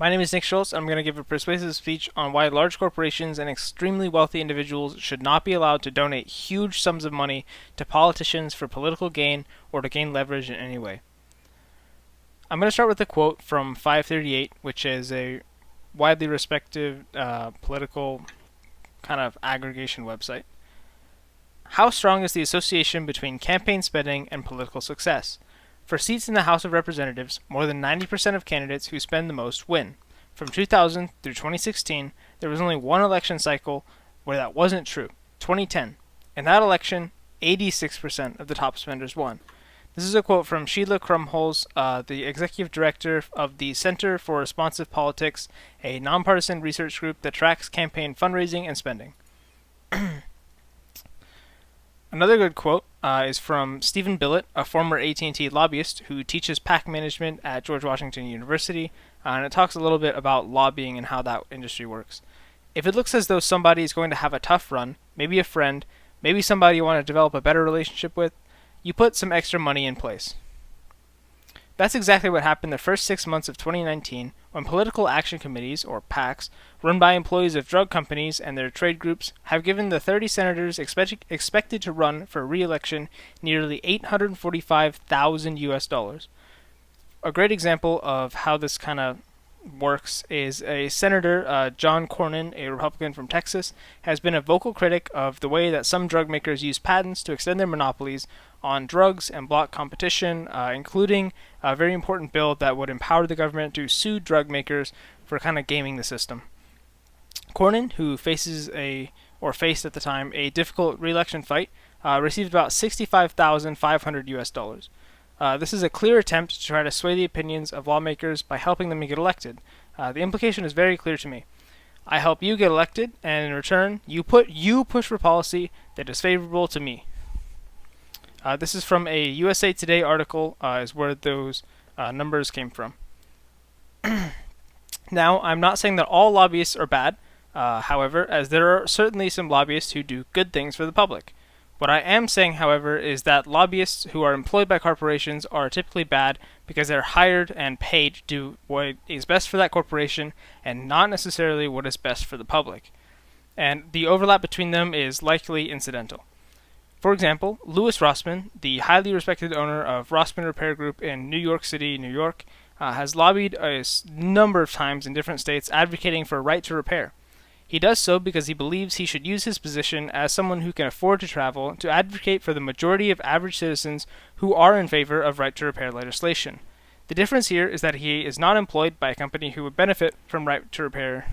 My name is Nick Schultz. I'm going to give a persuasive speech on why large corporations and extremely wealthy individuals should not be allowed to donate huge sums of money to politicians for political gain or to gain leverage in any way. I'm going to start with a quote from 538, which is a widely respected political kind of aggregation website. How strong is the association between campaign spending and political success? For seats in the House of Representatives, more than 90% of candidates who spend the most win. From 2000 through 2016, there was only one election cycle where that wasn't true, 2010. In that election, 86% of the top spenders won. This is a quote from Sheila Krumholz, the executive director of the Center for Responsive Politics, a nonpartisan research group that tracks campaign fundraising and spending. Another good quote is from Stephen Billett, a former AT&T lobbyist who teaches PAC management at George Washington University, and it talks a little bit about lobbying and how that industry works. If it looks as though somebody is going to have a tough run, maybe a friend, maybe somebody you want to develop a better relationship with, you put some extra money in place. That's exactly what happened the first 6 months of 2019 when political action committees, or PACs, run by employees of drug companies and their trade groups, have given the 30 senators expected to run for re-election nearly $845,000 US. A great example of how this kind of works is a Senator, John Cornyn, a Republican from Texas, has been a vocal critic of the way that some drug makers use patents to extend their monopolies on drugs and block competition, including a very important bill that would empower the government to sue drug makers for kind of gaming the system. Cornyn, who faced at the time a difficult re-election fight, received about $65,500 US. This is a clear attempt to try to sway the opinions of lawmakers by helping them get elected. The implication is very clear to me. I help you get elected, and in return, you push for policy that is favorable to me. This is from a USA Today article, is where those numbers came from. Now, I'm not saying that all lobbyists are bad, however, as there are certainly some lobbyists who do good things for the public. What I am saying, however, is that lobbyists who are employed by corporations are typically bad because they're hired and paid to do what is best for that corporation and not necessarily what is best for the public. And the overlap between them is likely incidental. For example, Louis Rossmann, the highly respected owner of Rossmann Repair Group in New York City, New York, has lobbied a number of times in different states advocating for a right to repair. He does so because he believes he should use his position as someone who can afford to travel to advocate for the majority of average citizens who are in favor of right to repair legislation. The difference here is that he is not employed by a company who would benefit from right to repair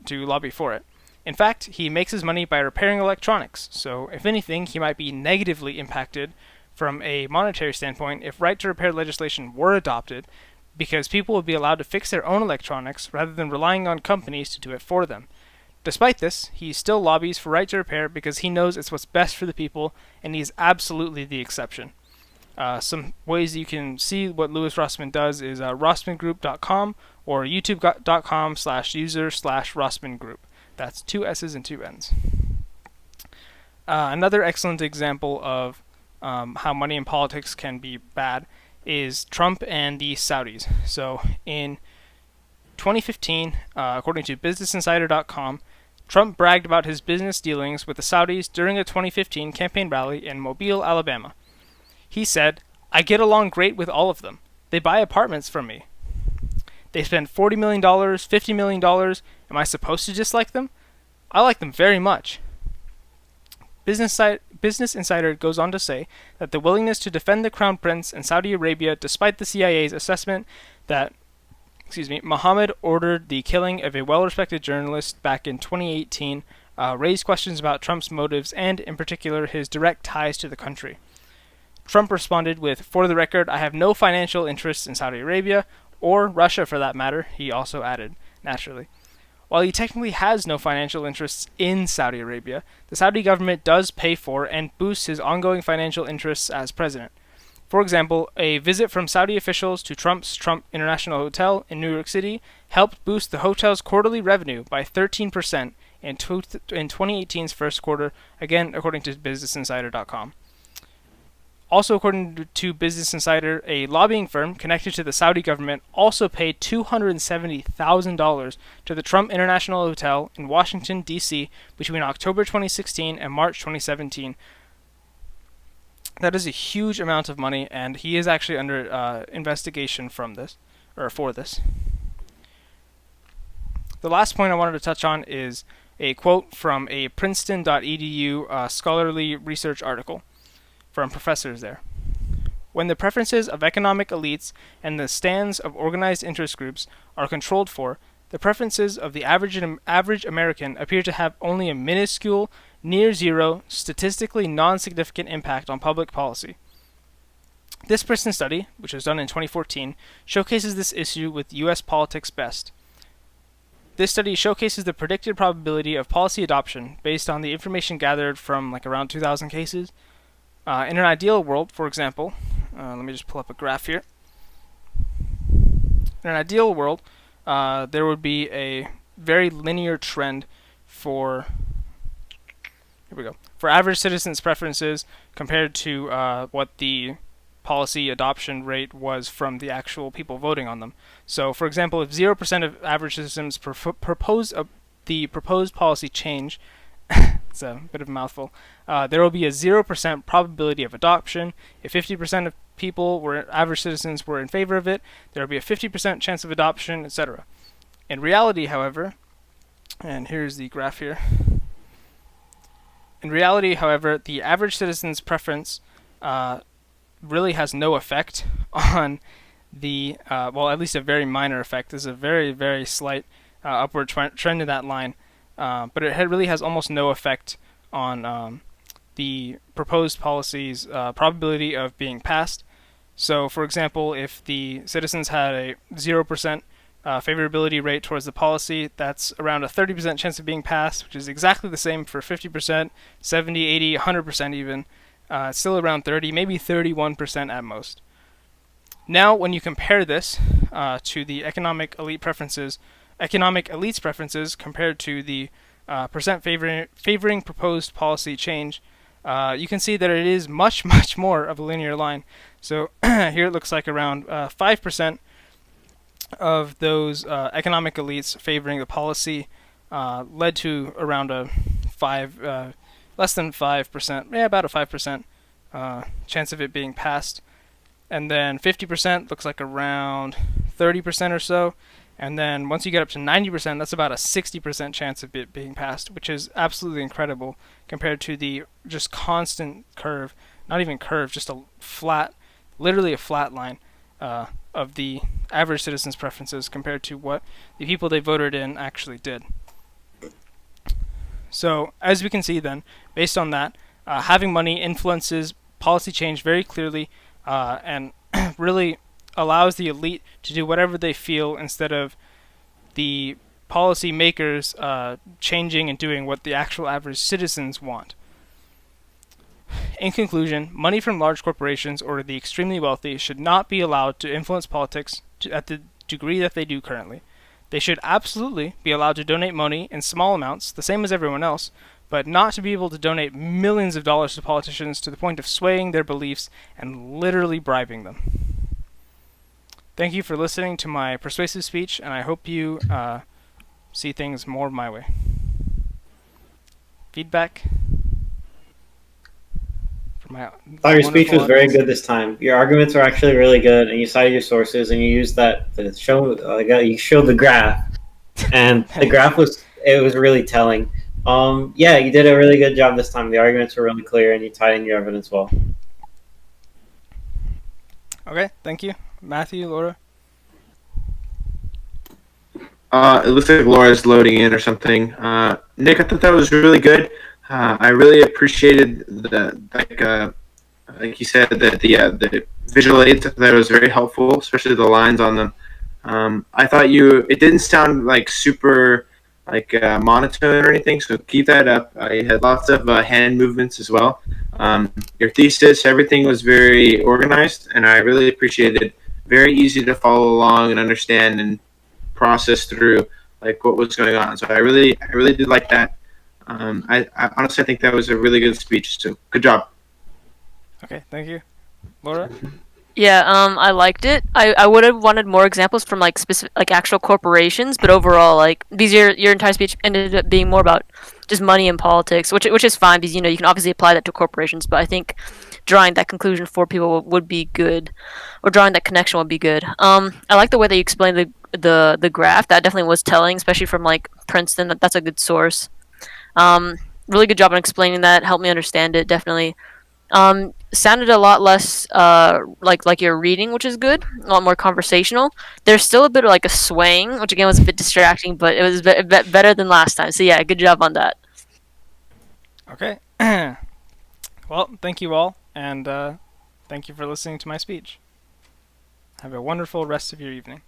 to lobby for it. In fact, he makes his money by repairing electronics, so if anything, he might be negatively impacted from a monetary standpoint if right to repair legislation were adopted, because people would be allowed to fix their own electronics rather than relying on companies to do it for them. Despite this, he still lobbies for right to repair because he knows it's what's best for the people, and he's absolutely the exception. Some ways you can see what Louis Rossmann does is rossmanngroup.com or youtube.com/user/rossmanngroup. That's 2 S's and 2 N's. Another excellent example of how money in politics can be bad is Trump and the Saudis. So in 2015, according to BusinessInsider.com, Trump bragged about his business dealings with the Saudis during a 2015 campaign rally in Mobile, Alabama. He said, "I get along great with all of them. They buy apartments from me. They spend $40 million, $50 million. Am I supposed to dislike them? I like them very much." Business Insider goes on to say that the willingness to defend the Crown Prince and Saudi Arabia despite the CIA's assessment that Mohammed ordered the killing of a well-respected journalist back in 2018 raised questions about Trump's motives and, in particular, his direct ties to the country. Trump responded with, "For the record, I have no financial interests in Saudi Arabia, or Russia for that matter," he also added, naturally. While he technically has no financial interests in Saudi Arabia, the Saudi government does pay for and boosts his ongoing financial interests as president. For example, a visit from Saudi officials to Trump's Trump International Hotel in New York City helped boost the hotel's quarterly revenue by 13% in 2018's first quarter, again according to BusinessInsider.com. Also, according to Business Insider, a lobbying firm connected to the Saudi government also paid $270,000 to the Trump International Hotel in Washington, D.C. between October 2016 and March 2017. That is a huge amount of money, and he is actually under investigation from this, or for this. The last point I wanted to touch on is a quote from a Princeton.edu scholarly research article from professors there. When the preferences of economic elites and the stands of organized interest groups are controlled for, the preferences of the average American appear to have only a minuscule, near zero, statistically non-significant impact on public policy. This Princeton study, which was done in 2014, showcases this issue with U.S. politics best. This study showcases the predicted probability of policy adoption based on the information gathered from around 2,000 cases. In an ideal world, for example, let me just pull up a graph here. In an ideal world, there would be a very linear trend for average citizens' preferences compared to what the policy adoption rate was from the actual people voting on them. So, for example, if 0% of average citizens propose the proposed policy change, it's a bit of a mouthful, there will be a 0% probability of adoption. If 50% of average citizens were in favor of it, there will be a 50% chance of adoption, etc. In reality, however, and here's the graph here. In reality, however, the average citizen's preference really has no effect on the, at least a very minor effect. There's a very, very slight upward trend in that line. But it really has almost no effect on the proposed policy's probability of being passed. So, for example, if the citizens had a 0% favorability rate towards the policy, that's around a 30% chance of being passed, which is exactly the same for 50%, 70, 80, 100% even. Still around 30, maybe 31% at most. Now, when you compare this to the economic elites' preferences compared to the percent favoring proposed policy change, you can see that it is much, much more of a linear line. So here it looks like around 5% of those economic elites favoring the policy led to around less than 5%, about a 5% chance of it being passed. And then 50% looks like around 30% or so. And then once you get up to 90%, that's about a 60% chance of it being passed, which is absolutely incredible compared to the just constant curve, not even curve, just literally a flat line of the average citizen's preferences compared to what the people they voted in actually did. So, as we can see then, based on that, having money influences policy change very clearly and really allows the elite to do whatever they feel instead of the policy makers changing and doing what the actual average citizens want. In conclusion, money from large corporations or the extremely wealthy should not be allowed to influence politics at the degree that they do currently. They should absolutely be allowed to donate money in small amounts, the same as everyone else, but not to be able to donate millions of dollars to politicians to the point of swaying their beliefs and literally bribing them. Thank you for listening to my persuasive speech, and I hope you see things more my way. Feedback? I thought your speech was very good this time. Your arguments were actually really good, and you cited your sources, and you used that to show. You showed the graph, and the graph was really telling. Yeah, you did a really good job this time. The arguments were really clear, and you tied in your evidence well. Okay, thank you, Matthew, Laura. It looks like Laura's loading in or something. Nick, I thought that was really good. I really appreciated like you said, that the visual aids, that was very helpful, especially the lines on them. I thought it didn't sound like super monotone or anything, so keep that up. I had lots of hand movements as well. Your thesis, everything was very organized, and I really appreciated it. Very easy to follow along and understand and process through what was going on. So I really did like that. I honestly think that was a really good speech. So good job. Okay, thank you. Laura? Yeah, I liked it. I would have wanted more examples from like specific like actual corporations, but overall, like these your entire speech ended up being more about just money and politics, which is fine because you can obviously apply that to corporations, but I think drawing that conclusion for people would be good, or drawing that connection would be good. I like the way that you explained the graph. That definitely was telling, especially from like Princeton. That's a good source. Um, really good job on explaining that. Helped me understand it definitely. Sounded a lot less like you're reading, which is good. A lot more conversational. There's still a bit of like a swaying, which again was a bit distracting, but it was better than last time. So yeah, good job on that. Okay. Well, thank you all, and thank you for listening to my speech. Have a wonderful rest of your evening.